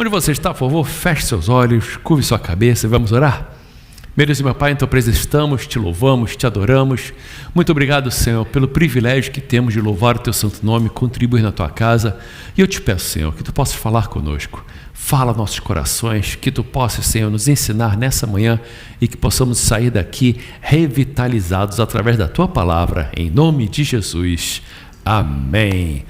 Onde você está, por favor, feche seus olhos, curve sua cabeça e vamos orar. Meu Deus e meu Pai, em tua presença estamos, te louvamos, te adoramos. Muito obrigado, Senhor, pelo privilégio que temos de louvar o teu santo nome, contribuir na tua casa. E eu te peço, Senhor, que tu possas falar conosco. Fala nossos corações, que tu possas, Senhor, nos ensinar nessa manhã e que possamos sair daqui revitalizados através da tua palavra, em nome de Jesus. Amém.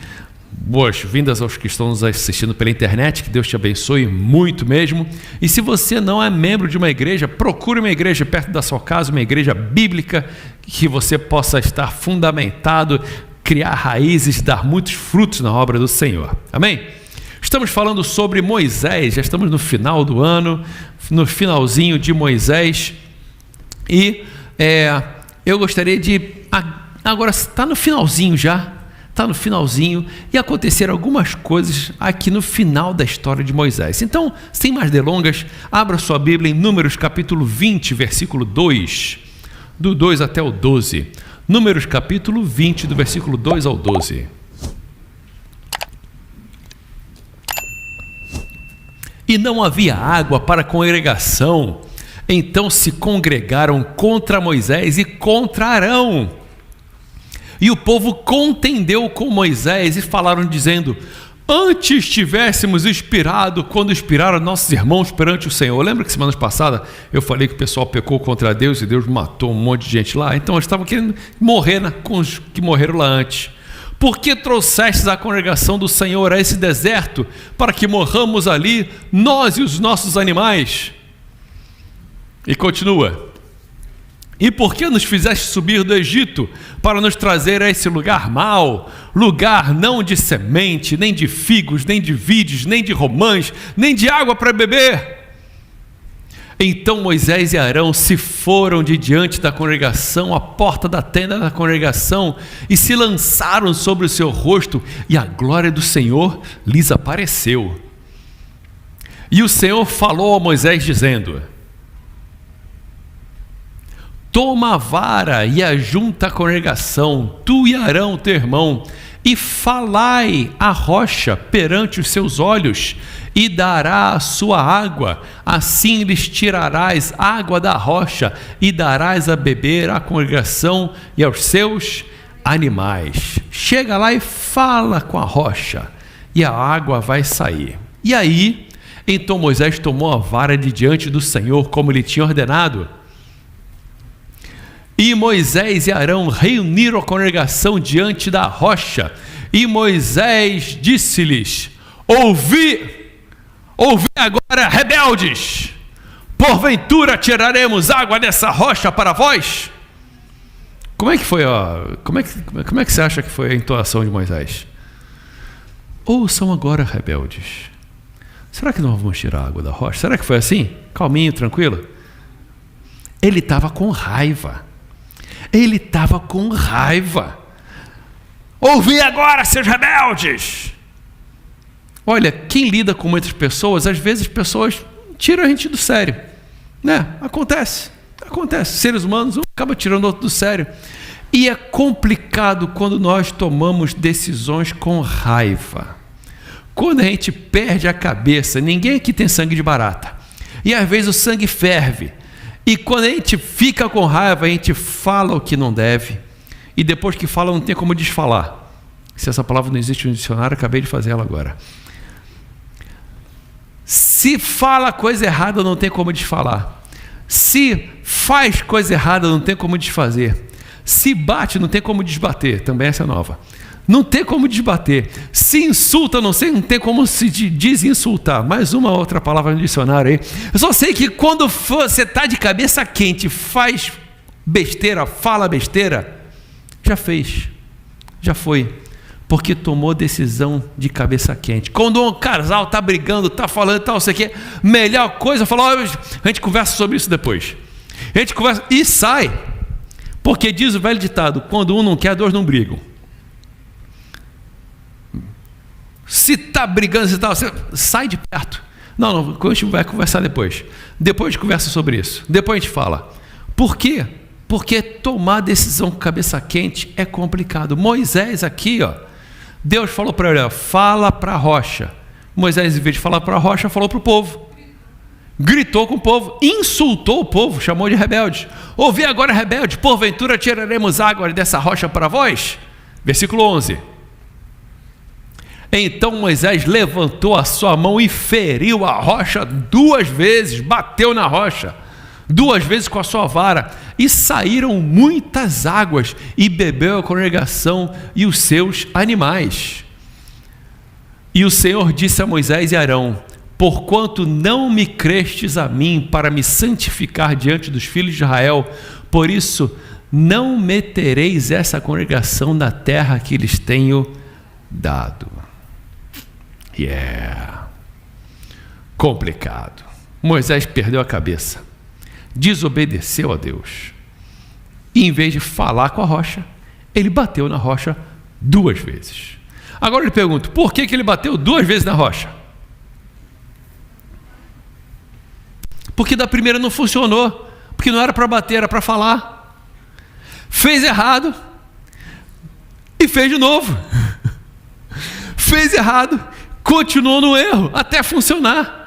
Boas-vindas aos que estão nos assistindo pela internet, que Deus te abençoe muito mesmo. E se você não é membro de uma igreja, procure uma igreja perto da sua casa, uma igreja bíblica, que você possa estar fundamentado, criar raízes, dar muitos frutos na obra do Senhor. Amém? Estamos falando sobre Moisés, já estamos no final do ano, no finalzinho de Moisés, e eu gostaria de, agora está no finalzinho já, está no finalzinho, e aconteceram algumas coisas aqui no final da história de Moisés. Então, sem mais delongas, abra sua Bíblia em Números capítulo 20, versículo 2, do 2 até o 12. Números capítulo 20, do versículo 2 ao 12. E não havia água para a congregação, então se congregaram contra Moisés e contra Arão. E o povo contendeu com Moisés e falaram dizendo: antes tivéssemos expirado quando expiraram nossos irmãos perante o Senhor. Lembra que semana passada eu falei que o pessoal pecou contra Deus e Deus matou um monte de gente lá? Então eles estavam querendo morrer com os que morreram lá antes. Por que trouxestes a congregação do Senhor a esse deserto para que morramos ali, nós e os nossos animais? E continua: e por que nos fizeste subir do Egito para nos trazer a esse lugar mau, lugar não de semente, nem de figos, nem de vides, nem de romãs, nem de água para beber? Então Moisés e Arão se foram de diante da congregação, à porta da tenda da congregação, e se lançaram sobre o seu rosto, e a glória do Senhor lhes apareceu. E o Senhor falou a Moisés dizendo: toma a vara e ajunta a congregação, tu e Arão teu irmão, e falai a rocha perante os seus olhos, e dará a sua água, assim lhes tirarás água da rocha, e darás a beber à congregação e aos seus animais. Chega lá e fala com a rocha, e a água vai sair. E aí, então Moisés tomou a vara de diante do Senhor, como lhe tinha ordenado. E Moisés e Arão reuniram a congregação diante da rocha, e Moisés disse-lhes: ouvi agora, rebeldes, porventura tiraremos água dessa rocha para vós? Como é que foi, como é que você acha que foi a entoação de Moisés? Ouçam agora, rebeldes, será que não vamos tirar a água da rocha? Será que foi assim? Calminho, tranquilo? Ele estava com raiva. Ele estava com raiva. Ouvi agora, seus rebeldes. Olha, quem lida com muitas pessoas, às vezes as pessoas tiram a gente do sério, né? Acontece. Seres humanos, um acaba tirando o outro do sério. E é complicado quando nós tomamos decisões com raiva. Quando a gente perde a cabeça, ninguém aqui tem sangue de barata. E às vezes o sangue ferve. E quando a gente fica com raiva, a gente fala o que não deve, e depois que fala não tem como desfalar. Se essa palavra não existe no dicionário, acabei de fazer ela agora. Se fala coisa errada, não tem como desfalar. Se faz coisa errada, não tem como desfazer. Se bate, não tem como desbater. Também essa é nova. Não tem como desbater. Se insulta, não tem como se desinsultar. Mais uma outra palavra no dicionário aí. Eu só sei que quando você está de cabeça quente, faz besteira, fala besteira, já fez, já foi, porque tomou decisão de cabeça quente. Quando um casal está brigando, está falando tal, sei o que, melhor coisa, falar, a gente conversa sobre isso depois. A gente conversa e sai, porque diz o velho ditado: quando um não quer, dois não brigam. Se está brigando, você sai de perto. Não, a gente vai conversar depois. Depois a gente conversa sobre isso. Depois a gente fala. Por quê? Porque tomar decisão com cabeça quente é complicado. Moisés aqui, Deus falou para ele: fala para a rocha Moisés, em vez de falar para a rocha, falou para o povo. Gritou com o povo, insultou o povo, chamou de rebeldes. Ouvi agora, rebelde, porventura tiraremos água dessa rocha para vós? Versículo 11. Então Moisés levantou a sua mão e feriu a rocha 2 vezes, bateu na rocha 2 vezes com a sua vara, e saíram muitas águas, e bebeu a congregação e os seus animais. E o Senhor disse a Moisés e Arão: porquanto não me crestes a mim para me santificar diante dos filhos de Israel, por isso não metereis essa congregação na terra que lhes tenho dado. Complicado. Moisés perdeu a cabeça, desobedeceu a Deus, e em vez de falar com a rocha, ele bateu na rocha 2 vezes. Agora eu lhe pergunto, por que ele bateu 2 vezes na rocha? Porque da primeira não funcionou, porque não era para bater, era para falar. Fez errado e fez de novo. Fez errado, continuou no erro até funcionar.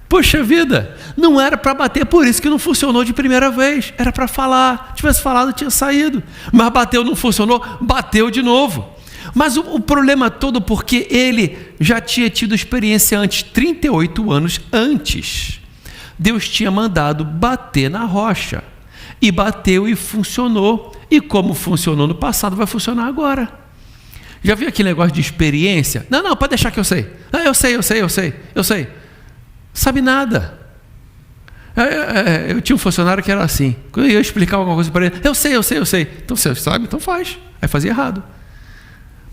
Poxa vida, não era para bater, por isso que não funcionou de primeira vez. Era para falar, tivesse falado tinha saído, mas bateu, não funcionou, bateu de novo. Mas o problema todo, porque ele já tinha tido experiência antes, 38 anos antes. Deus tinha mandado bater na rocha, e bateu e funcionou, e como funcionou no passado, vai funcionar agora. Já viu aquele negócio de experiência? Não, pode deixar que eu sei. Eu sei. Sabe nada. Eu tinha um funcionário que era assim, quando eu ia explicar alguma coisa para ele, eu sei. Então você sabe, então faz. Aí fazia errado.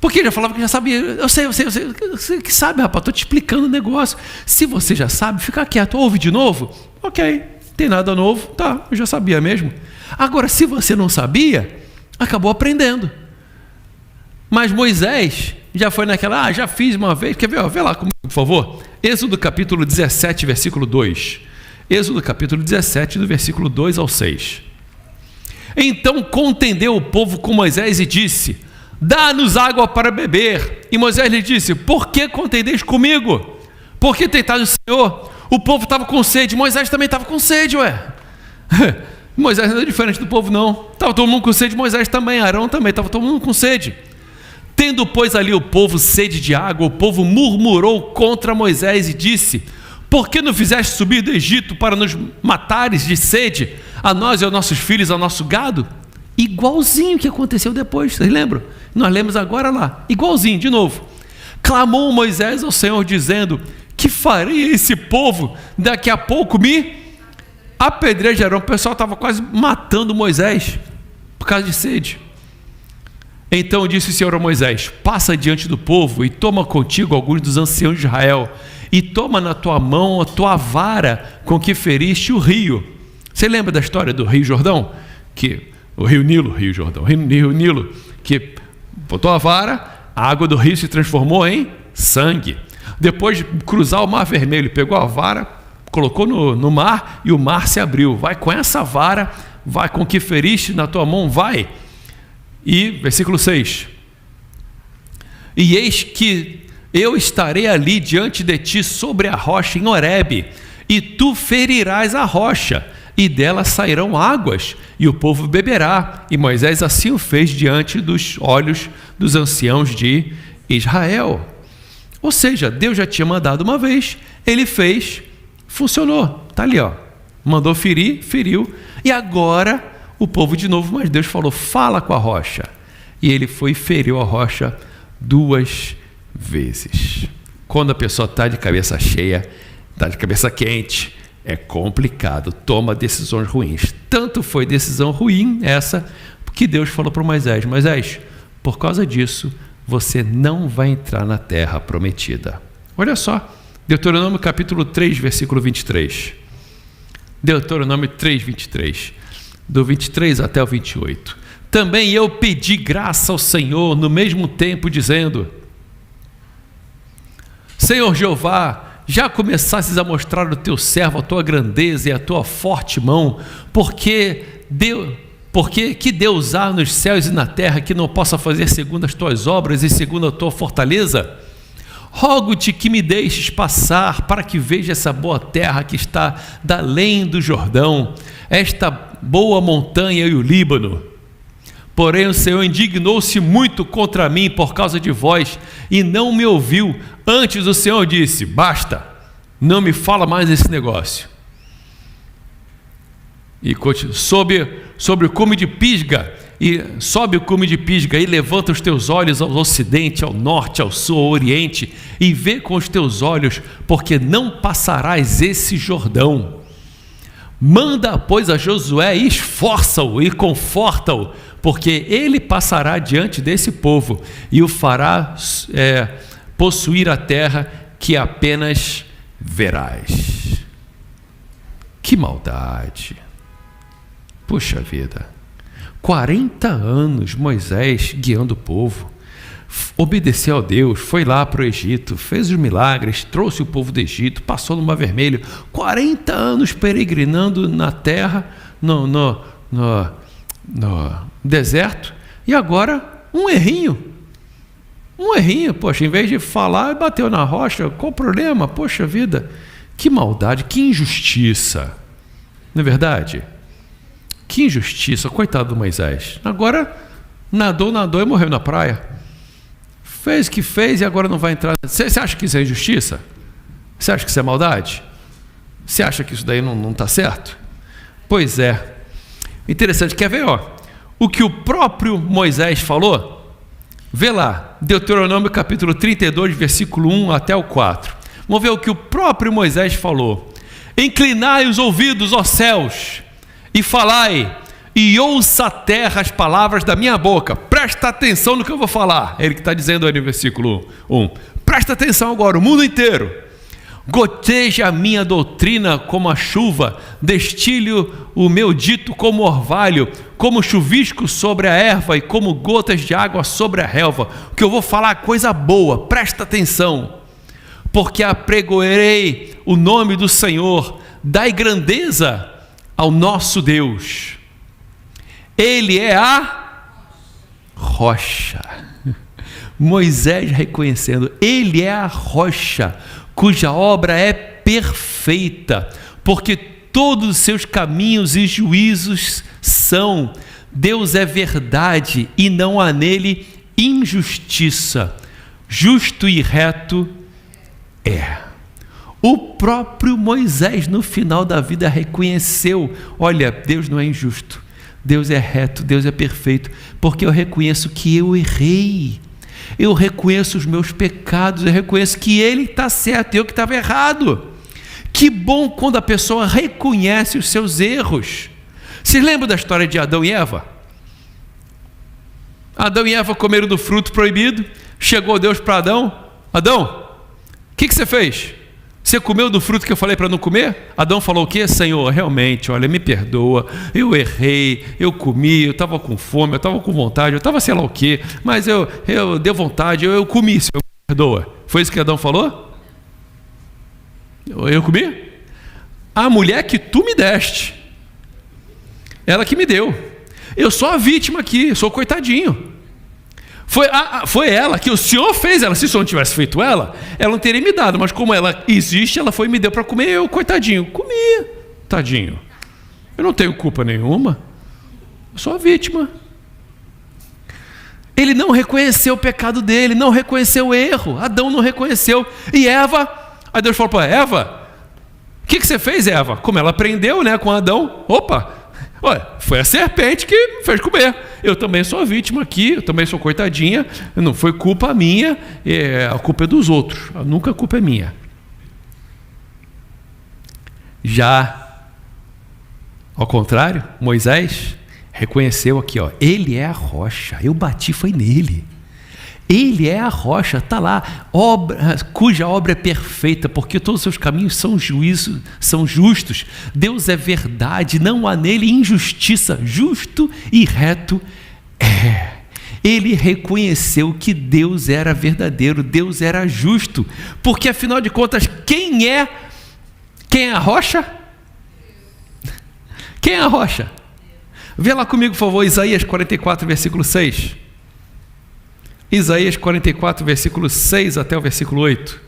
Porque ele já falava que já sabia. Eu sei. Você que sabe, rapaz, estou te explicando o negócio. Se você já sabe, fica quieto. Ouve de novo? Ok, tem nada novo. Tá, eu já sabia mesmo. Agora, se você não sabia, acabou aprendendo. Mas Moisés já foi naquela, já fiz uma vez. Quer ver? Vê lá comigo, por favor. Êxodo capítulo 17, versículo 2. Êxodo capítulo 17, do versículo 2 ao 6. Então contendeu o povo com Moisés e disse: dá-nos água para beber. E Moisés lhe disse: por que contendeis comigo? Por que tentais o Senhor? O povo estava com sede, Moisés também estava com sede, Moisés não é diferente do povo, não. Estava todo mundo com sede, Moisés também, Arão também, estava todo mundo com sede. Tendo, pois, ali o povo sede de água, o povo murmurou contra Moisés e disse: por que não fizeste subir do Egito para nos matares de sede, a nós e aos nossos filhos, ao nosso gado? Igualzinho que aconteceu depois, vocês lembram? Nós lemos agora lá, igualzinho, de novo. Clamou Moisés ao Senhor dizendo: que faria esse povo? Daqui a pouco me apedrejarão. O pessoal estava quase matando Moisés por causa de sede. Então disse o Senhor a Moisés: passa diante do povo e toma contigo alguns dos anciãos de Israel, e toma na tua mão a tua vara com que feriste o rio. Você lembra da história do Rio Jordão? O Rio Nilo, que botou a vara, a água do rio se transformou em sangue. Depois de cruzar o Mar Vermelho, pegou a vara, colocou no mar, e o mar se abriu. Vai com essa vara, vai com que feriste na tua mão, vai. E versículo 6: e eis que eu estarei ali diante de ti sobre a rocha em Horebe, e tu ferirás a rocha, e dela sairão águas, e o povo beberá. E Moisés assim o fez diante dos olhos dos anciãos de Israel. Ou seja, Deus já tinha mandado uma vez, ele fez, funcionou, está ali, mandou ferir, feriu, e agora o povo de novo, mas Deus falou: fala com a rocha, e ele foi e feriu a rocha 2 vezes. Quando a pessoa está de cabeça cheia, está de cabeça quente, é complicado, toma decisões ruins. Tanto foi decisão ruim essa, que Deus falou para Moisés: Moisés, por causa disso, você não vai entrar na terra prometida. Olha só, Deuteronômio capítulo 3, versículo 23. Deuteronômio 3, 23. Do 23 até o 28. Também eu pedi graça ao Senhor no mesmo tempo, dizendo: Senhor Jeová, já começasses a mostrar ao teu servo a tua grandeza e a tua forte mão, porque que Deus há nos céus e na terra que não possa fazer segundo as tuas obras e segundo a tua fortaleza? rogo-te que me deixes passar para que veja essa boa terra que está da além do Jordão, esta boa montanha e o Líbano. Porém o Senhor indignou-se muito contra mim por causa de vós e não me ouviu. Antes o Senhor disse: basta, não me fala mais desse negócio. E sobre o cume de Pisga, e sobe o cume de Pisga e levanta os teus olhos ao ocidente, ao norte, ao sul, ao oriente, e vê com os teus olhos, porque não passarás esse Jordão. Manda, pois, a Josué e esforça-o e conforta-o, porque ele passará diante desse povo e o fará possuir a terra que apenas verás. Que maldade! Puxa vida! 40 anos Moisés guiando o povo, obedeceu a Deus, foi lá para o Egito, fez os milagres, trouxe o povo do Egito, passou no Mar Vermelho, 40 anos peregrinando na terra, no deserto, e agora um errinho, poxa, em vez de falar, bateu na rocha, qual o problema? Poxa vida, que maldade, que injustiça, não é verdade? Que injustiça, coitado do Moisés. Agora nadou e morreu na praia. Fez o que fez e agora não vai entrar. Você acha que isso é injustiça? Você acha que isso é maldade? Você acha que isso daí não está certo? Pois é. Interessante, quer ver? O que o próprio Moisés falou? Vê lá, Deuteronômio capítulo 32, versículo 1 até o 4. Vamos ver o que o próprio Moisés falou. Inclinai os ouvidos, ó céus, e falai, e ouça a terra as palavras da minha boca. Presta atenção no que eu vou falar. Ele que está dizendo aí no versículo 1. Presta atenção agora, o mundo inteiro. Goteja a minha doutrina como a chuva, destilho o meu dito como orvalho, como chuvisco sobre a erva e como gotas de água sobre a relva. O que eu vou falar, coisa boa, presta atenção. Porque apregoarei o nome do Senhor, dai grandeza ao nosso Deus. Ele é a rocha. Moisés reconhecendo, ele é a rocha, cuja obra é perfeita, porque todos os seus caminhos e juízos são. Deus é verdade e não há nele injustiça. Justo e reto é. O próprio Moisés, no final da vida, reconheceu: olha, Deus não é injusto, Deus é reto, Deus é perfeito, porque eu reconheço que eu errei, eu reconheço os meus pecados, eu reconheço que Ele está certo e eu que estava errado. Que bom quando a pessoa reconhece os seus erros. Vocês lembram da história de Adão e Eva? Adão e Eva comeram do fruto proibido, chegou Deus para Adão: Adão, o que você fez? Você comeu do fruto que eu falei para não comer? Adão falou o quê? Senhor, realmente, olha, me perdoa, eu errei, eu comi, eu estava com fome, eu estava com vontade, eu estava sei lá o quê, mas eu dei vontade, eu comi, Senhor, me perdoa. Foi isso que Adão falou? Eu comi? A mulher que tu me deste, ela que me deu, eu sou a vítima aqui, eu sou o coitadinho. Foi ela que o Senhor fez ela. Se o Senhor não tivesse feito ela não teria me dado, mas como ela existe, ela foi e me deu para comer, eu, coitadinho, comi, tadinho, eu não tenho culpa nenhuma, eu sou a vítima. Ele não reconheceu o pecado dele, não reconheceu o erro. Adão não reconheceu. E Eva, aí Deus falou para Eva: o que você fez, Eva? Como ela aprendeu, né, com Adão, olha, foi a serpente que me fez comer. Eu também sou a vítima aqui, eu também sou coitadinha, não foi culpa minha, a culpa é dos outros, nunca a culpa é minha. Já, ao contrário, Moisés reconheceu aqui, ele é a rocha, eu bati foi nele. Ele é a rocha, está lá, cuja obra é perfeita, porque todos os seus caminhos são justos. Deus é verdade, não há nele injustiça, justo e reto é. Ele reconheceu que Deus era verdadeiro, Deus era justo, porque afinal de contas, quem é a rocha? Quem é a rocha? Vê lá comigo, por favor, Isaías 44, versículo 6. Isaías 44, versículo 6 até o versículo 8.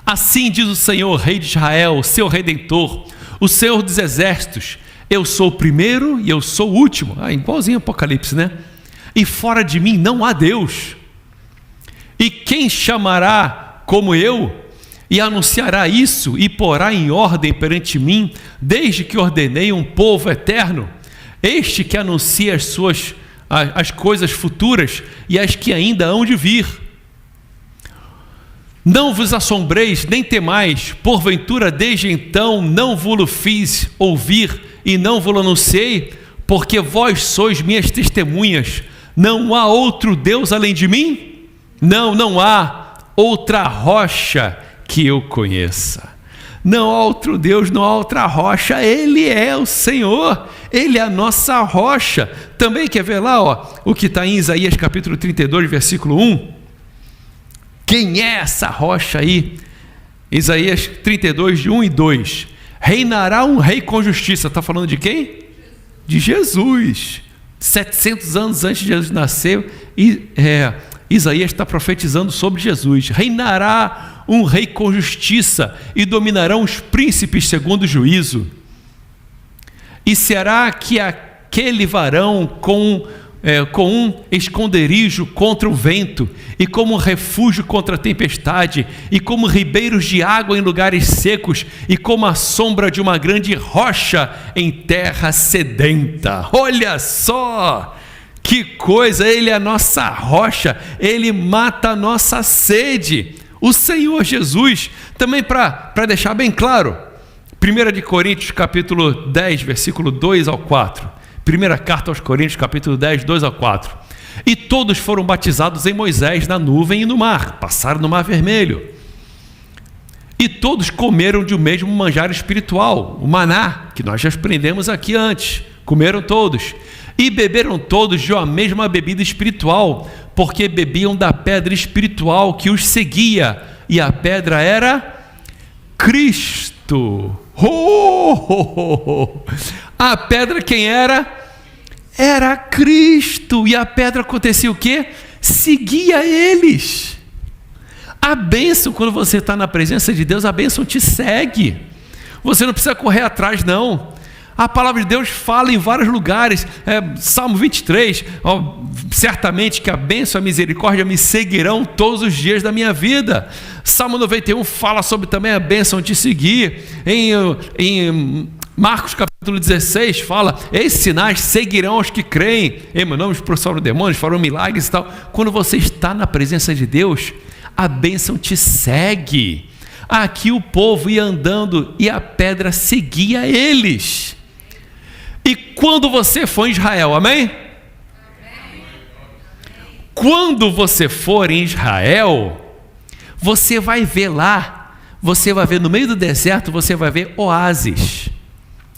Assim diz o Senhor, Rei de Israel, seu Redentor, o Senhor dos Exércitos: eu sou o primeiro e eu sou o último. Igualzinho Apocalipse, né? E fora de mim não há Deus. E quem chamará como eu e anunciará isso e porá em ordem perante mim, desde que ordenei um povo eterno? Este que anuncia as coisas futuras e as que ainda hão de vir. Não vos assombreis, nem temais, porventura desde então não vos fiz ouvir e não vos anunciei, porque vós sois minhas testemunhas. Não há outro Deus além de mim? Não há outra rocha que eu conheça. Não há outro Deus, não há outra rocha. Ele é o Senhor, Ele é a nossa rocha. Também quer ver lá, o que está em Isaías capítulo 32, versículo 1? Quem é essa rocha aí? Isaías 32, de 1 e 2. Reinará um rei com justiça. Está falando de quem? De Jesus. 700 anos antes de Jesus nascer, Isaías está profetizando sobre Jesus. Reinará um rei com justiça e dominarão os príncipes segundo o juízo. E será que aquele varão com um esconderijo contra o vento, e como um refúgio contra a tempestade, e como ribeiros de água em lugares secos, e como a sombra de uma grande rocha em terra sedenta. Olha só! Que coisa! Ele é a nossa rocha, Ele mata a nossa sede. O Senhor Jesus, também para deixar bem claro, 1 Coríntios capítulo 10, versículo 2 ao 4, primeira carta aos Coríntios capítulo 10, 2 ao 4, e todos foram batizados em Moisés na nuvem e no mar, passaram no mar vermelho, e todos comeram de um mesmo manjar espiritual, o maná, que nós já aprendemos aqui antes, comeram todos, e beberam todos de uma mesma bebida espiritual, porque bebiam da pedra espiritual que os seguia, e a pedra era Cristo. A pedra quem era? Era Cristo. E a pedra acontecia o quê? Seguia eles. A bênção, quando você está na presença de Deus, a bênção te segue. Você não precisa correr atrás, não. A palavra de Deus fala em vários lugares, Salmo 23, certamente que a bênção e a misericórdia me seguirão todos os dias da minha vida. Salmo 91 fala sobre também a bênção de seguir. Em Marcos capítulo 16 fala: esses sinais seguirão os que creem, em meu nome expulsaram demônios, farão milagres e tal. Quando você está na presença de Deus, a bênção te segue. Aqui o povo ia andando e a pedra seguia eles. E quando você for em Israel, amém? Quando você for em Israel, você vai ver lá, você vai ver no meio do deserto, você vai ver oásis.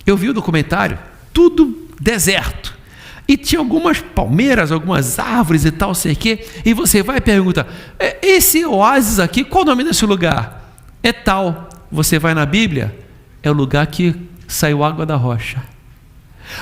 Eu vi o documentário, tudo deserto. E tinha algumas palmeiras, algumas árvores e tal, sei o quê. E você vai e pergunta: esse oásis aqui, qual o nome desse lugar? É tal. Você vai na Bíblia, é o lugar que saiu água da rocha.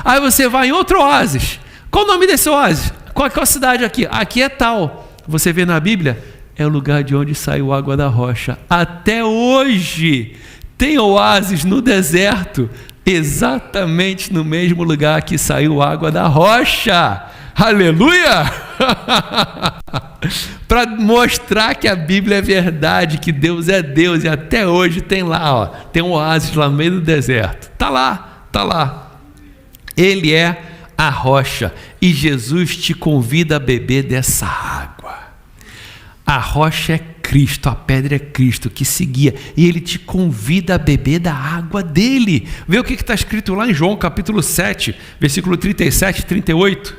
Aí você vai em outro oásis. Qual o nome desse oásis? Qual é a cidade aqui? Aqui é tal. Você vê na Bíblia, é o lugar de onde saiu água da rocha. Até hoje tem oásis no deserto, exatamente no mesmo lugar que saiu água da rocha. Aleluia! Para mostrar que a Bíblia é verdade, que Deus é Deus, e até hoje tem lá, tem um oásis lá no meio do deserto. Tá lá. Ele é a rocha, e Jesus te convida a beber dessa água. A rocha é Cristo, a pedra é Cristo que seguia, e Ele te convida a beber da água dele. Vê o que está escrito lá em João capítulo 7, versículo 37 e 38.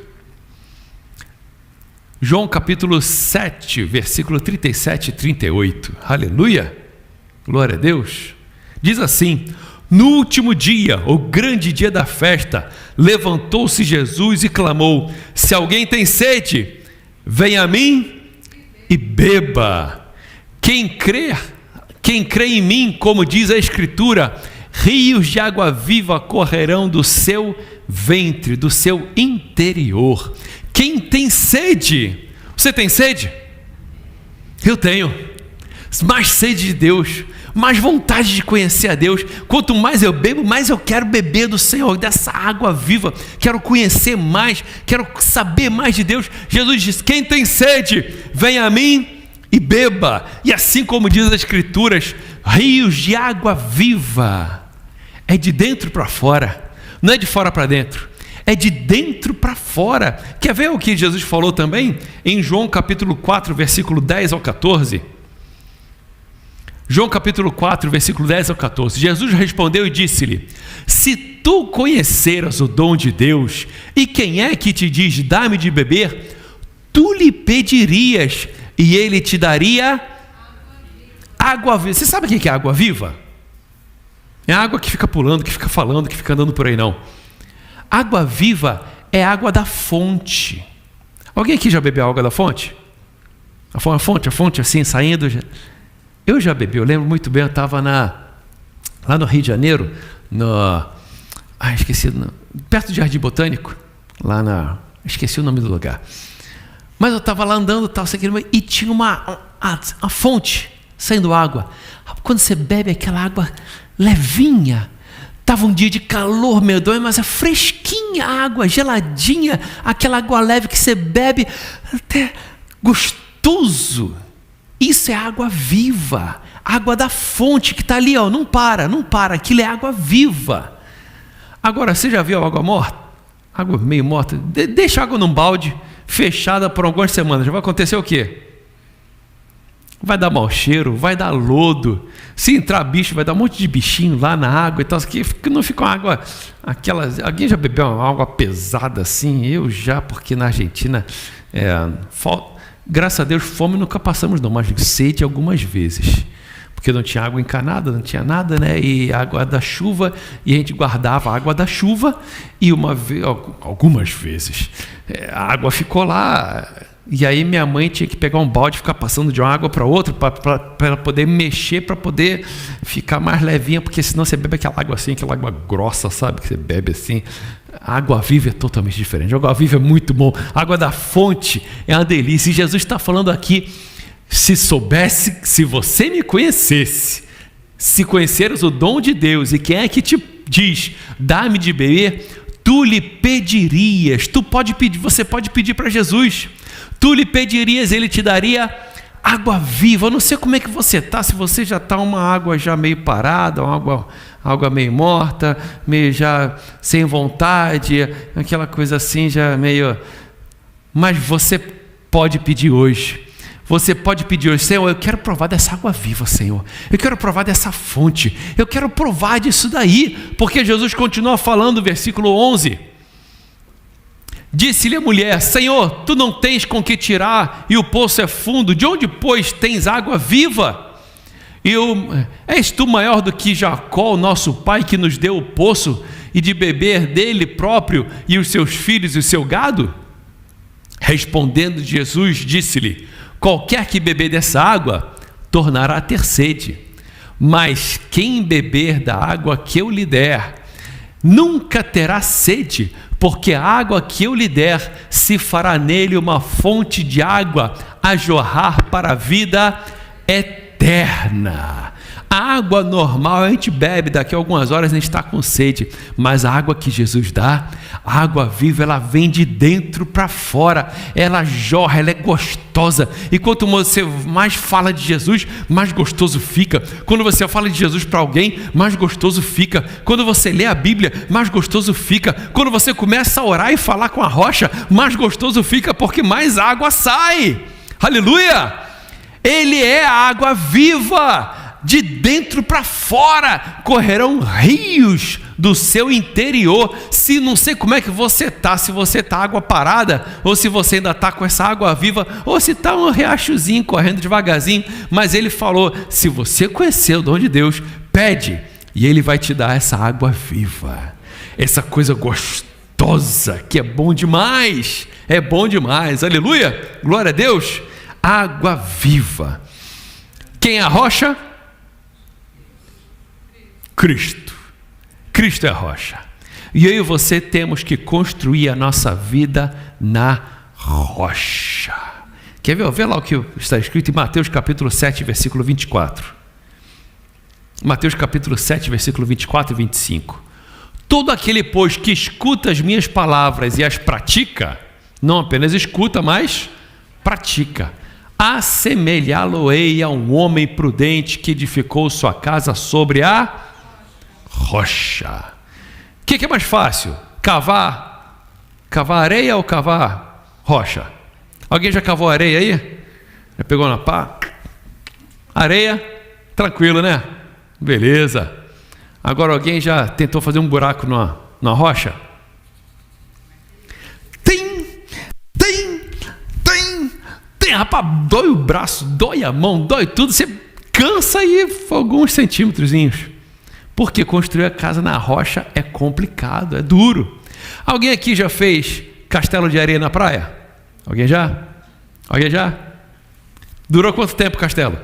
João capítulo 7, versículo 37 e 38. Aleluia! Glória a Deus! Diz assim: no último dia, o grande dia da festa, levantou-se Jesus e clamou: se alguém tem sede, venha a mim e beba. Quem crê em mim, como diz a Escritura, rios de água viva correrão do seu ventre, do seu interior. Quem tem sede, Você tem sede? Eu tenho. Mais sede de Deus, mais vontade de conhecer a Deus. Quanto mais eu bebo, mais eu quero beber do Senhor, dessa água viva. Quero conhecer mais, quero saber mais de Deus. Jesus diz: quem tem sede, venha a mim e beba. E assim como diz as Escrituras, rios de água viva. É de dentro para fora, não é de fora para dentro, é de dentro para fora. Quer ver o que Jesus falou também? Em João capítulo 4, versículo 10 ao 14. João capítulo 4, versículo 10 ao 14. Jesus respondeu e disse-lhe: se tu conheceras o dom de Deus, e quem é que te diz, dá-me de beber, tu lhe pedirias, e ele te daria água viva. Você sabe o que é água viva? É água que fica pulando, que fica falando, que fica andando por aí, não. Água viva é água da fonte. Alguém aqui já bebeu água da fonte? A fonte assim, saindo. Eu já bebi, eu lembro muito bem, eu estava lá no Rio de Janeiro, perto do Jardim Botânico, esqueci o nome do lugar. Mas eu estava lá andando e tinha uma fonte saindo água. Quando você bebe aquela água levinha, estava um dia de calor medonho, mas é fresquinha a água, geladinha, aquela água leve que você bebe, até gostoso. Isso é água viva, água da fonte que está ali, ó, não para, aquilo é água viva. Agora, você já viu água morta? Água meio morta? Deixa a água num balde, fechada por algumas semanas, já vai acontecer o quê? Vai dar mau cheiro, vai dar lodo, se entrar bicho, vai dar um monte de bichinho lá na água e tal, que não fica uma água, alguém já bebeu uma água pesada assim? Eu já, porque na Argentina, graças a Deus, fome nunca passamos não, mas sede algumas vezes, porque não tinha água encanada, não tinha nada, né? E água da chuva, e a gente guardava a água da chuva, e algumas vezes, a água ficou lá. E aí minha mãe tinha que pegar um balde e ficar passando de uma água para outra para ela poder mexer, para poder ficar mais levinha, porque senão você bebe aquela água assim, aquela água grossa, sabe? Que você bebe assim. A água viva é totalmente diferente. A água viva é muito bom. A água da fonte é uma delícia. E Jesus está falando aqui: se soubesse, se você me conhecesse, se conheceres o dom de Deus, e quem é que te diz, dá-me de beber, tu lhe pedirias. Você pode pedir para Jesus. Tu lhe pedirias, ele te daria água viva. Eu não sei como é que você está, se você já está uma água já meio parada, uma água meio morta, meio já sem vontade, aquela coisa assim já meio... Mas você pode pedir hoje. Você pode pedir hoje: Senhor, eu quero provar dessa água viva, Senhor. Eu quero provar dessa fonte. Eu quero provar disso daí. Porque Jesus continua falando, versículo 11... Disse-lhe a mulher: Senhor, tu não tens com que tirar, e o poço é fundo, de onde, pois, tens água viva? És tu maior do que Jacó, nosso pai, que nos deu o poço, e de beber dele próprio, e os seus filhos e o seu gado? Respondendo Jesus, disse-lhe: qualquer que beber dessa água, tornará a ter sede, mas quem beber da água que eu lhe der, nunca terá sede, porque a água que eu lhe der se fará nele uma fonte de água a jorrar para a vida eterna. A água normal a gente bebe, daqui a algumas horas a gente está com sede, mas a água que Jesus dá, a água viva, ela vem de dentro para fora, ela jorra, ela é gostosa, e quanto você mais fala de Jesus, mais gostoso fica. Quando você fala de Jesus para alguém, mais gostoso fica. Quando você lê a Bíblia, mais gostoso fica. Quando você começa a orar e falar com a rocha, mais gostoso fica, porque mais água sai. Aleluia! Ele é a água viva. De dentro para fora correrão rios do seu interior. Se não sei como é que você está, se você está água parada, ou se você ainda está com essa água viva, ou se está um riachozinho correndo devagarzinho, mas ele falou: se você conhecer o dom de Deus, pede, e ele vai te dar essa água viva, essa coisa gostosa, que é bom demais, aleluia, glória a Deus. Água viva. Quem é a rocha? Cristo é a rocha. E eu e você temos que construir a nossa vida na rocha. Quer ver? Vê lá o que está escrito em Mateus capítulo 7, versículo 24. Mateus capítulo 7, versículo 24 e 25. Todo aquele, pois, que escuta as minhas palavras e as pratica, não apenas escuta, mas pratica, assemelhá-lo-ei a um homem prudente que edificou sua casa sobre a rocha. O que é mais fácil? Cavar areia ou cavar rocha? Alguém já cavou areia aí? Já pegou na pá? Areia? Tranquilo, né? Beleza. Agora alguém já tentou fazer um buraco na rocha? Tem, rapaz, dói o braço, dói a mão, dói tudo, você cansa aí alguns centímetrozinhos. Porque construir a casa na rocha é complicado, é duro. Alguém aqui já fez castelo de areia na praia? Alguém já? Alguém já? Durou quanto tempo o castelo?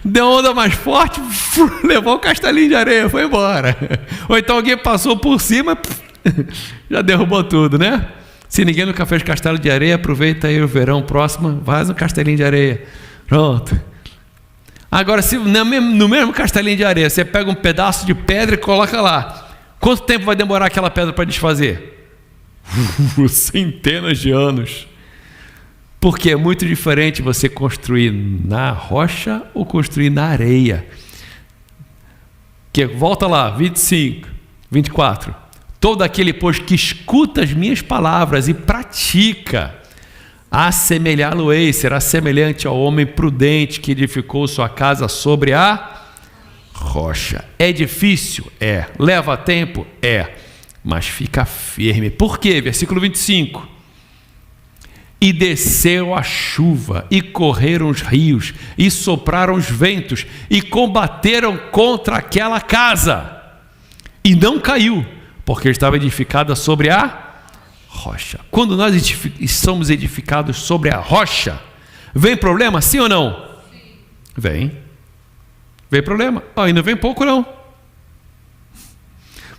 Deu onda mais forte, levou o castelinho de areia, foi embora. Ou então alguém passou por cima, já derrubou tudo, né? Se ninguém nunca fez castelo de areia, aproveita aí o verão próximo, faz um castelinho de areia. Pronto. Agora, se no mesmo castelinho de areia, você pega um pedaço de pedra e coloca lá, quanto tempo vai demorar aquela pedra para desfazer? Centenas de anos. Porque é muito diferente você construir na rocha ou construir na areia. Volta lá, 25, 24. Todo aquele, pois, que escuta as minhas palavras e pratica, assemelhá-lo-ei, será semelhante ao homem prudente que edificou sua casa sobre a rocha. É difícil? É. Leva tempo? É. Mas fica firme. Por quê? Versículo 25. E desceu a chuva, e correram os rios, e sopraram os ventos, e combateram contra aquela casa, e não caiu, porque estava edificada sobre a rocha. Quando nós somos edificados sobre a rocha, vem problema, sim ou não? Sim. Vem problema. E não vem pouco não.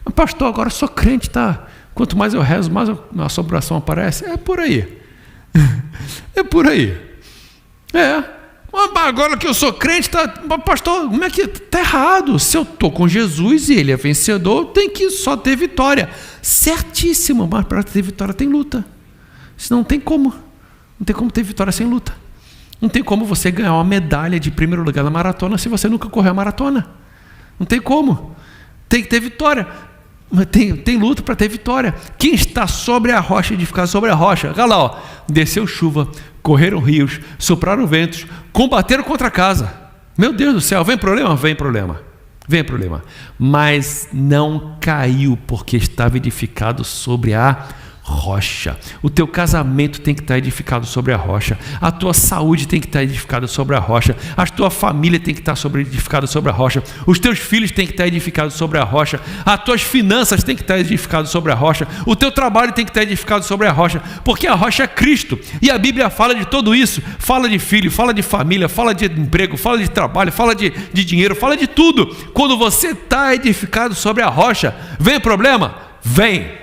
Mas pastor, agora eu sou crente, tá? Quanto mais eu rezo, mais a assombração aparece. É por aí. É por aí. Agora que eu sou crente, tá, pastor, como é que tá errado? Se eu tô com Jesus e ele é vencedor, tem que só ter vitória. Certíssimo, mas para ter vitória tem luta. Senão não tem como. Não tem como ter vitória sem luta. Não tem como você ganhar uma medalha de primeiro lugar na maratona se você nunca correu a maratona. Não tem como. Tem que ter vitória. Mas tem luta para ter vitória. Quem está sobre a rocha, edificado sobre a rocha? Olha lá, ó. Desceu chuva, correram rios, sopraram ventos, combateram contra a casa. Meu Deus do céu, vem problema? Vem problema. Vem problema. Mas não caiu, porque estava edificado sobre a rocha. O teu casamento tem que estar edificado sobre a rocha. A tua saúde tem que estar edificada sobre a rocha. A tua família tem que estar edificada sobre a rocha. Os teus filhos têm que estar edificados sobre a rocha. As tuas finanças têm que estar edificadas sobre a rocha. O teu trabalho tem que estar edificado sobre a rocha, porque a rocha é Cristo. E a Bíblia fala de tudo isso. Fala de filho, fala de família, fala de emprego, fala de trabalho, fala de dinheiro, fala de tudo. Quando você está edificado sobre a rocha, vem problema? Vem.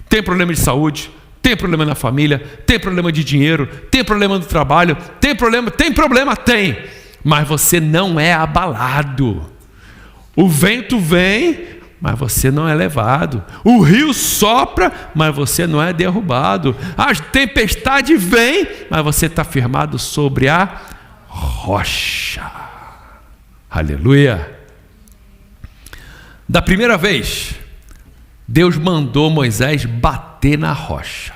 Tem problema de saúde, tem problema na família, tem problema de dinheiro, tem problema no trabalho, tem problema, mas você não é abalado. O vento vem, mas você não é levado. O rio sopra, mas você não é derrubado. A tempestade vem, mas você está firmado sobre a rocha. Aleluia. Da primeira vez, Deus mandou Moisés bater na rocha.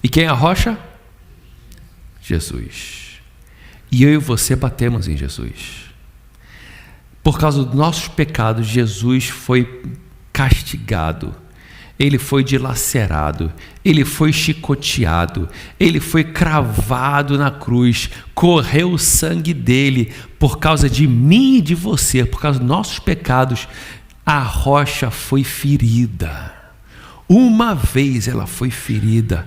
E quem é a rocha? Jesus. E eu e você batemos em Jesus. Por causa dos nossos pecados, Jesus foi castigado. Ele foi dilacerado, ele foi chicoteado, ele foi cravado na cruz, correu o sangue dele por causa de mim e de você, por causa dos nossos pecados. A rocha foi ferida. Uma vez ela foi ferida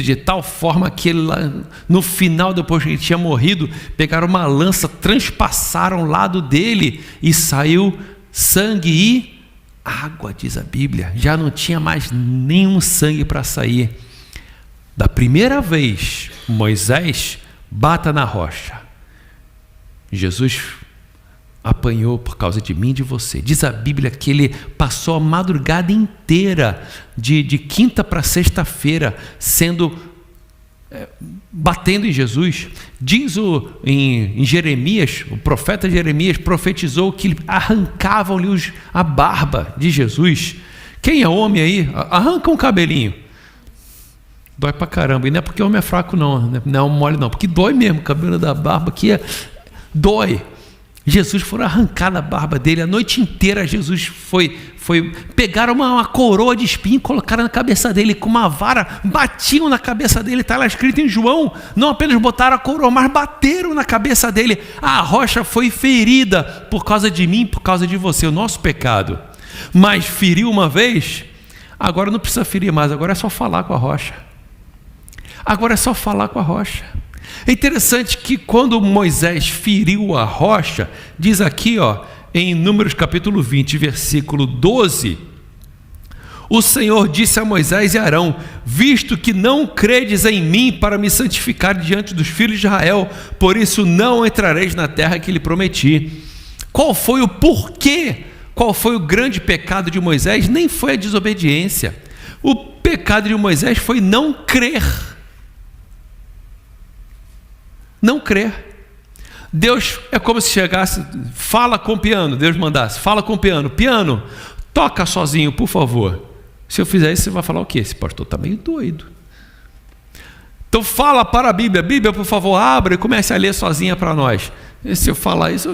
de tal forma que ele, no final, depois que ele tinha morrido, pegaram uma lança, transpassaram o lado dele e saiu sangue e água, diz a Bíblia, já não tinha mais nenhum sangue para sair. Da primeira vez, Moisés bata na rocha. Jesus apanhou por causa de mim e de você. Diz a Bíblia que ele passou a madrugada inteira, de quinta para sexta-feira, batendo em Jesus. Diz em Jeremias, o profeta Jeremias profetizou que arrancavam-lhe a barba de Jesus. Quem é homem aí? Arranca um cabelinho. Dói pra caramba. E não é porque o homem é fraco não é mole não, porque dói mesmo. O cabelo da barba aqui dói. Jesus foi arrancar a barba dele. A noite inteira Jesus foi pegaram uma coroa de espinho e colocaram na cabeça dele, com uma vara, batiam na cabeça dele. Está lá escrito em João, não apenas botaram a coroa, mas bateram na cabeça dele. A rocha foi ferida por causa de mim, por causa de você, o nosso pecado. Mas feriu uma vez, agora não precisa ferir mais, agora é só falar com a rocha. Agora é só falar com a rocha. É interessante que quando Moisés feriu a rocha, diz aqui em Números capítulo 20, versículo 12, o Senhor disse a Moisés e Arão: visto que não credes em mim para me santificar diante dos filhos de Israel, por isso não entrareis na terra que lhe prometi. Qual foi o porquê? Qual foi o grande pecado de Moisés? Nem foi a desobediência. O pecado de Moisés foi não crer. Não crer. Deus é como se chegasse, fala com o piano, Deus mandasse, fala com o piano, piano, toca sozinho, por favor. Se eu fizer isso, você vai falar o quê? Esse pastor está meio doido. Então fala para a Bíblia, Bíblia, por favor, abra e comece a ler sozinha para nós. E se eu falar isso,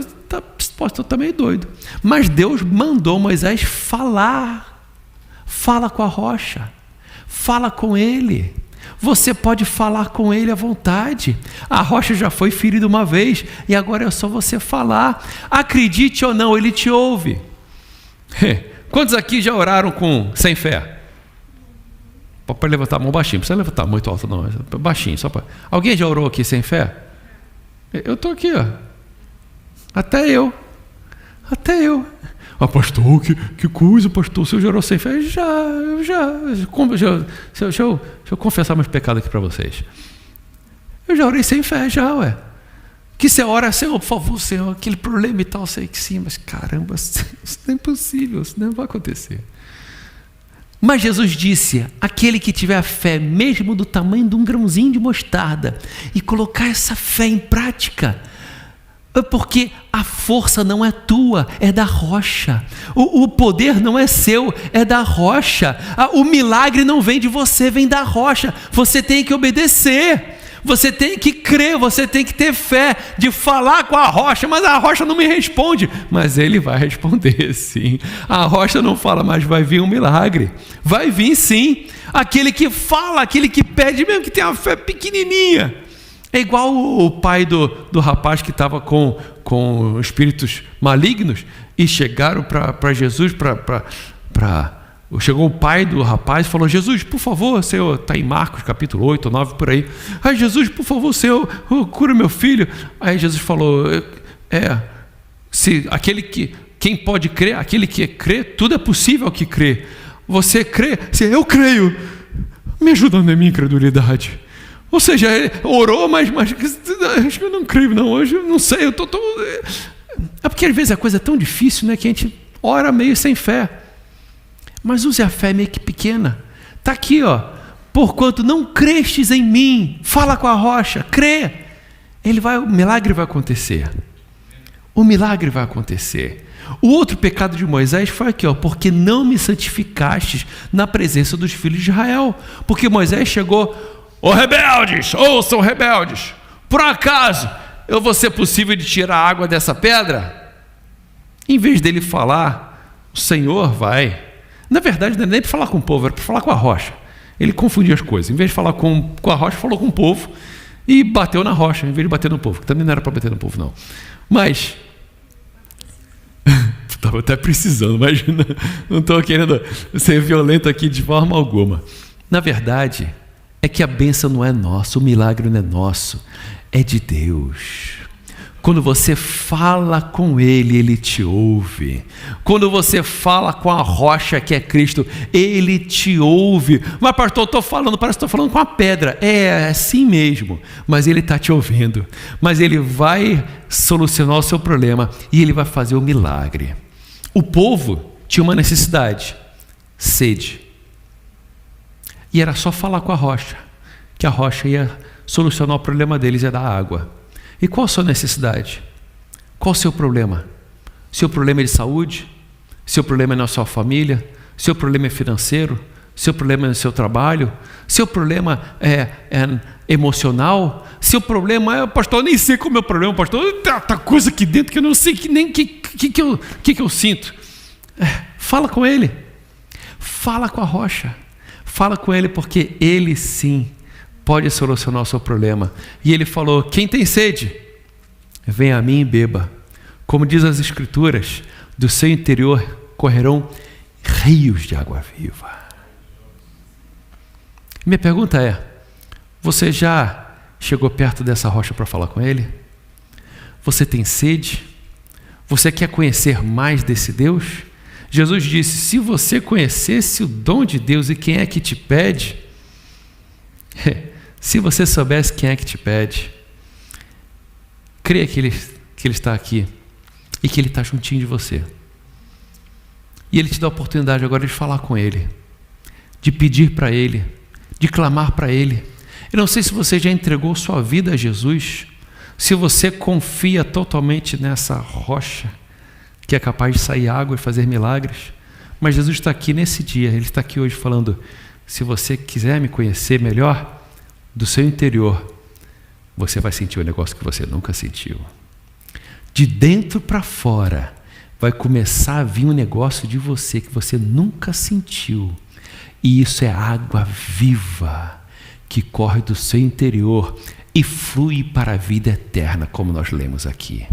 esse pastor está meio doido. Mas Deus mandou Moisés falar. Fala com a rocha, fala com ele. Você pode falar com ele à vontade. A rocha já foi ferida uma vez e agora é só você falar. Acredite ou não, ele te ouve. Quantos aqui já oraram sem fé? Pode levantar a mão baixinho, não precisa levantar muito alto não, baixinho. Alguém já orou aqui sem fé? Eu estou aqui, Até eu. Pastor, que coisa, pastor, você já orou sem fé? Já. Deixa eu confessar meus pecados aqui para vocês. Eu já orei sem fé, Que você ora, Senhor, por favor, Senhor, aquele problema e tal, eu sei que sim, mas caramba, isso não é impossível, isso não vai acontecer. Mas Jesus disse: aquele que tiver a fé, mesmo do tamanho de um grãozinho de mostarda, e colocar essa fé em prática, porque a força não é tua, é da rocha. O poder não é seu, é da rocha. O milagre não vem de você, vem da rocha. Você tem que obedecer, você tem que crer, você tem que ter fé de falar com a rocha. Mas a rocha não me responde. Mas ele vai responder sim. A rocha não fala, mas vai vir um milagre. Vai vir sim. Aquele que fala, aquele que pede, mesmo que tenha uma fé pequenininha. É igual o pai do rapaz que estava com espíritos malignos e chegaram para Jesus, chegou o pai do rapaz e falou: Jesus, por favor, Senhor, está em Marcos capítulo 8 ou 9 por aí. Jesus, por favor, Senhor, cura meu filho. Aí Jesus falou: quem pode crer, aquele que crê, tudo é possível que crê. Você crê? Eu creio, me ajuda na minha incredulidade. Ou seja, ele orou, mas acho que eu não creio não, hoje eu não sei, é porque às vezes a coisa é tão difícil, que a gente ora meio sem fé. Mas use a fé meio que pequena. Está aqui, porquanto não crestes em mim, fala com a rocha, crê. O milagre vai acontecer. O milagre vai acontecer. O outro pecado de Moisés foi aqui, porque não me santificastes na presença dos filhos de Israel. Porque Moisés chegou: rebeldes, ouçam rebeldes, por acaso eu vou ser possível de tirar a água dessa pedra? Em vez dele falar, o Senhor vai. Na verdade, não é nem para falar com o povo, era para falar com a rocha. Ele confundia as coisas. Em vez de falar com a rocha, falou com o povo e bateu na rocha, em vez de bater no povo, que também não era para bater no povo não. Mas estava até precisando, mas não estou querendo ser violento aqui de forma alguma. Na verdade, é que a bênção não é nossa, o milagre não é nosso, é de Deus. Quando você fala com Ele, Ele te ouve. Quando você fala com a rocha que é Cristo, Ele te ouve. Mas pastor, eu estou falando, parece que estou falando com a pedra. É assim mesmo, mas Ele está te ouvindo. Mas Ele vai solucionar o seu problema e Ele vai fazer o milagre. O povo tinha uma necessidade, sede. E era só falar com a rocha, que a rocha ia solucionar o problema deles, ia dar água. E qual a sua necessidade? Qual o seu problema? Seu problema é de saúde? Seu problema é na sua família? Seu problema é financeiro? Seu problema é no seu trabalho? Seu problema é emocional? Seu problema é, pastor, eu nem sei qual é o meu problema, pastor, tá coisa aqui dentro que eu não sei nem que eu sinto. Fala com Ele. Fala com a rocha. Fala com Ele, porque Ele sim pode solucionar o seu problema. E Ele falou: quem tem sede, venha a mim e beba. Como diz as Escrituras, do seu interior correrão rios de água viva. Minha pergunta é: você já chegou perto dessa rocha para falar com Ele? Você tem sede? Você quer conhecer mais desse Deus? Jesus disse: se você conhecesse o dom de Deus e quem é que te pede, se você soubesse quem é que te pede, creia que Ele está aqui e que Ele está juntinho de você. E Ele te dá a oportunidade agora de falar com Ele, de pedir para Ele, de clamar para Ele. Eu não sei se você já entregou sua vida a Jesus, se você confia totalmente nessa rocha que é capaz de sair água e fazer milagres, mas Jesus está aqui nesse dia, Ele está aqui hoje falando: se você quiser me conhecer melhor, do seu interior, você vai sentir um negócio que você nunca sentiu. De dentro para fora, vai começar a vir um negócio de você que você nunca sentiu. E isso é água viva que corre do seu interior e flui para a vida eterna, como nós lemos aqui.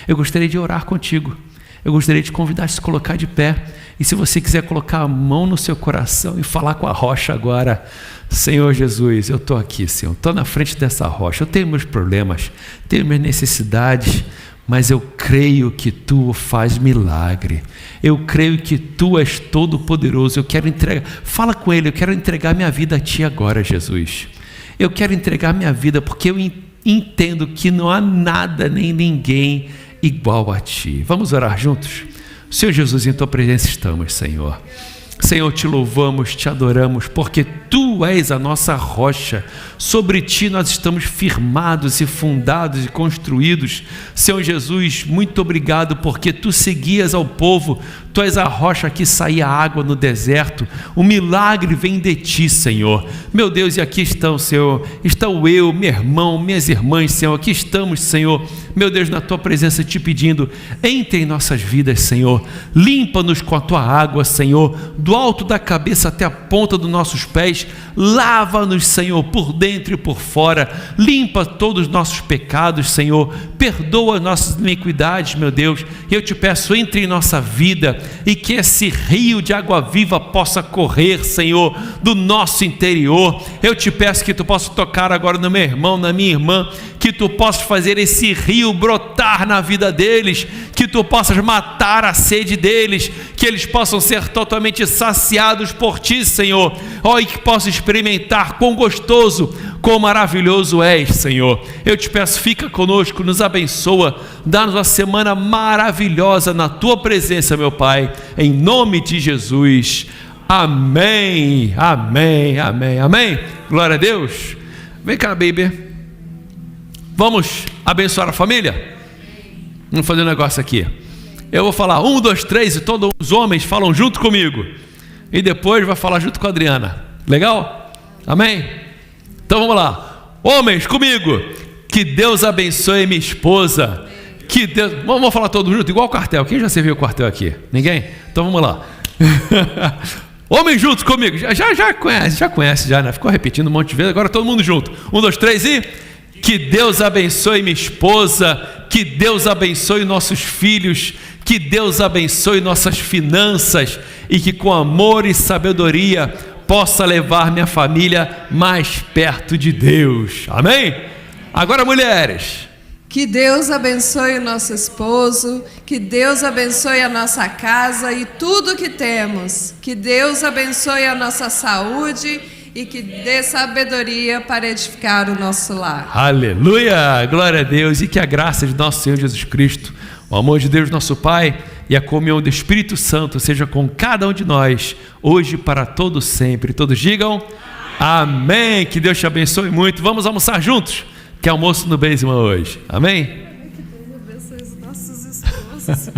Eu gostaria de orar contigo. Eu gostaria de te convidar a se colocar de pé. E se você quiser colocar a mão no seu coração e falar com a rocha agora: Senhor Jesus, eu estou aqui, Senhor, estou na frente dessa rocha, eu tenho meus problemas, tenho minhas necessidades, mas eu creio que Tu faz milagre, eu creio que Tu és todo poderoso, eu quero entregar, fala com Ele, eu quero entregar minha vida a Ti agora, Jesus, eu quero entregar minha vida porque eu entendo que não há nada nem ninguém igual a Ti. Vamos orar juntos? Senhor Jesus, em Tua presença estamos, Senhor. Senhor, Te louvamos, Te adoramos, porque Tu és a nossa rocha, sobre Ti nós estamos firmados e fundados e construídos. Senhor Jesus, muito obrigado, porque Tu seguias ao povo, Tu és a rocha que saía água no deserto, o milagre vem de Ti, Senhor. Meu Deus, e aqui estão, Senhor, estão eu, meu irmão, minhas irmãs, Senhor, aqui estamos, Senhor, meu Deus, na Tua presença Te pedindo, entre em nossas vidas, Senhor, limpa-nos com a Tua água, Senhor, do alto da cabeça até a ponta dos nossos pés, lava-nos, Senhor, por dentro e por fora, limpa todos os nossos pecados, Senhor, perdoa nossas iniquidades, meu Deus, e eu Te peço, entre em nossa vida, e que esse rio de água viva possa correr, Senhor, do nosso interior. Eu Te peço que Tu possa tocar agora no meu irmão, na minha irmã, que Tu possas fazer esse rio brotar na vida deles, que Tu possas matar a sede deles, que eles possam ser totalmente saciados por Ti, Senhor, e que possam experimentar quão gostoso, quão maravilhoso és, Senhor. Eu Te peço, fica conosco, nos abençoa, dá-nos uma semana maravilhosa na Tua presença, meu Pai, em nome de Jesus, amém, amém, amém, amém, glória a Deus. Vem cá, baby, vamos abençoar a família? Vamos fazer um negócio aqui, eu vou falar 1, 2, 3 e todos os homens falam junto comigo, e depois vai falar junto com a Adriana, legal? Amém? Então vamos lá, homens comigo, que Deus abençoe minha esposa, que Deus, vamos falar todos juntos, igual o quartel. Quem já serviu o quartel aqui? Ninguém? Então vamos lá. Homens juntos comigo, já conhece, né? Ficou repetindo um monte de vezes, agora todo mundo junto. 1, 2, 3 e... Que Deus abençoe minha esposa, que Deus abençoe nossos filhos, que Deus abençoe nossas finanças e que com amor e sabedoria possa levar minha família mais perto de Deus. Amém? Agora, mulheres, Que Deus abençoe o nosso esposo, que Deus abençoe a nossa casa e tudo que temos. Que Deus abençoe a nossa saúde e que dê sabedoria para edificar o nosso lar. Aleluia! Glória a Deus! E que a graça de nosso Senhor Jesus Cristo, o amor de Deus nosso Pai e a comunhão do Espírito Santo seja com cada um de nós, hoje para todos sempre. Todos digam amém! Que Deus te abençoe muito. Vamos almoçar juntos, que é almoço no Beisman hoje. Amém? Que Deus abençoe os nossos esposos.